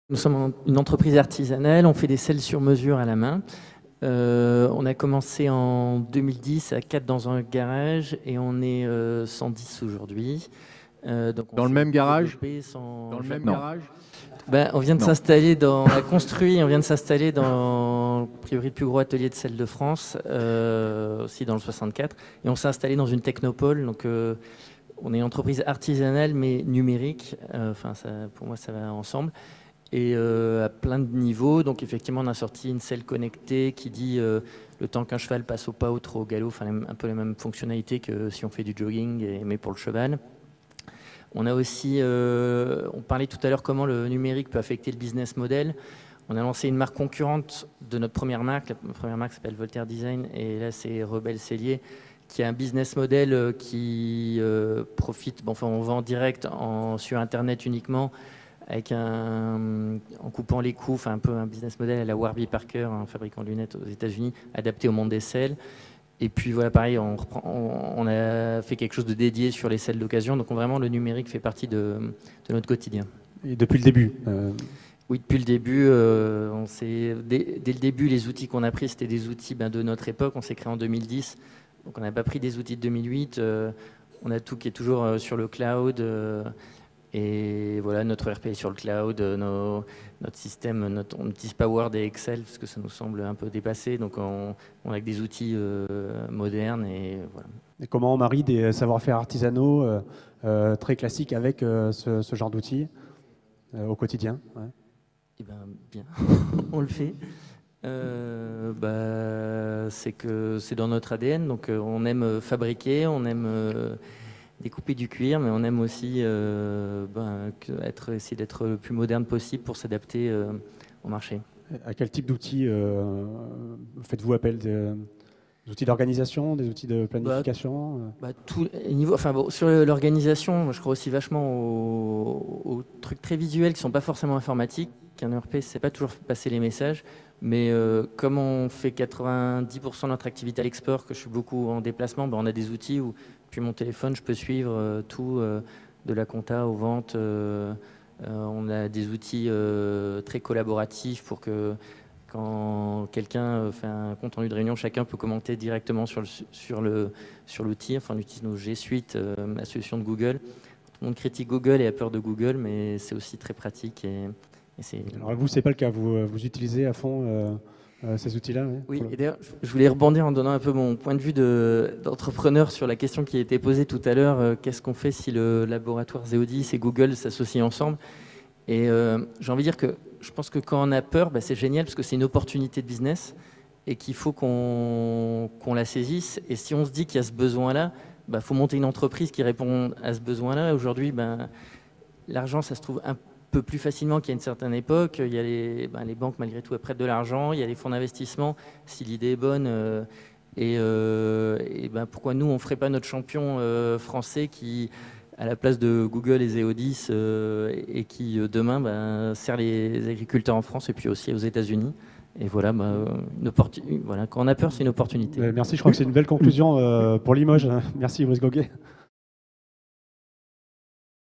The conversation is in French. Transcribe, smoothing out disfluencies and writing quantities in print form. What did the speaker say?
Nous sommes une entreprise artisanale, on fait des selles sur mesure à la main. On a commencé en 2010 à 4 dans un garage et on est 110 aujourd'hui. Donc on Dans le s'est même beaucoup garage? développé sans... Dans le même Non. garage? Ben, on vient de Non. s'installer dans... On a construit, on vient de s'installer dans, a priori, le plus gros atelier de sel de France, aussi dans le 64. Et on s'est installé dans une technopole, donc on est une entreprise artisanale mais numérique. Enfin, pour moi, ça va ensemble. Et à plein de niveaux. Donc effectivement, on a sorti une selle connectée qui dit le temps qu'un cheval passe au pas ou trop au galop, enfin un peu les mêmes fonctionnalités que si on fait du jogging, mais pour le cheval. On a aussi, on parlait tout à l'heure comment le numérique peut affecter le business model. On a lancé une marque concurrente de notre première marque. La première marque s'appelle Voltaire Design et là c'est Rebelle Cellier qui a un business model qui profite, bon, enfin on vend direct sur Internet uniquement en coupant les coûts, enfin un peu un business model à la Warby Parker, un fabricant de lunettes aux États-Unis, adapté au monde des selles. Et puis voilà, pareil, on a fait quelque chose de dédié sur les selles d'occasion. Donc vraiment, le numérique fait partie de notre quotidien. Et depuis le début Oui, depuis le début, dès le début, les outils qu'on a pris, c'était des outils de notre époque. On s'est créé en 2010, donc on n'a pas pris des outils de 2008. On a tout qui est toujours sur le cloud. Et voilà, notre ERP est sur le cloud, notre système, on n'utilise pas Word et Excel parce que ça nous semble un peu dépassé. Donc on a des outils modernes et voilà. Et comment on marie des savoir-faire artisanaux très classiques avec ce genre d'outils au quotidien? Ouais. Eh ben, bien, on le fait. C'est que c'est dans notre ADN, donc on aime fabriquer, on aime découper du cuir, mais on aime aussi essayer d'être le plus moderne possible pour s'adapter au marché. À quel type d'outils faites-vous appel? Des outils d'organisation, des outils de planification? Tout niveau, enfin bon, sur l'organisation, je crois aussi vachement aux trucs très visuels qui ne sont pas forcément informatiques. Qu'un ERP ne sait pas toujours passer les messages, mais comme on fait 90% de notre activité à l'export, que je suis beaucoup en déplacement, on a des outils où, depuis mon téléphone, je peux suivre tout, de la compta aux ventes. On a des outils très collaboratifs pour que quand quelqu'un fait un compte rendu de réunion, chacun peut commenter directement sur l'outil. Enfin, on utilise nos G Suite, la solution de Google. Tout le monde critique Google et a peur de Google, mais c'est aussi très pratique. Alors vous, c'est pas le cas. Vous utilisez à fond ces outils-là? Oui, et d'ailleurs, je voulais rebondir en donnant un peu mon point de vue d'entrepreneur sur la question qui a été posée tout à l'heure. Qu'est-ce qu'on fait si le laboratoire Zeodis et Google s'associent ensemble? Et j'ai envie de dire que je pense que quand on a peur, c'est génial parce que c'est une opportunité de business et qu'il faut qu'on la saisisse. Et si on se dit qu'il y a ce besoin-là, faut monter une entreprise qui répond à ce besoin-là. Aujourd'hui, l'argent, ça se trouve un peu plus facilement qu'il y a une certaine époque. Il y a les banques, malgré tout, elles prêtent de l'argent. Il y a les fonds d'investissement, si l'idée est bonne. Pourquoi nous, on ne ferait pas notre champion français qui, à la place de Google et Zeodis, et qui demain sert les agriculteurs en France et puis aussi aux États-Unis. Et voilà, voilà, quand on a peur, c'est une opportunité. Merci, je crois que c'est une belle conclusion pour Limoges. Merci Brice Goguet.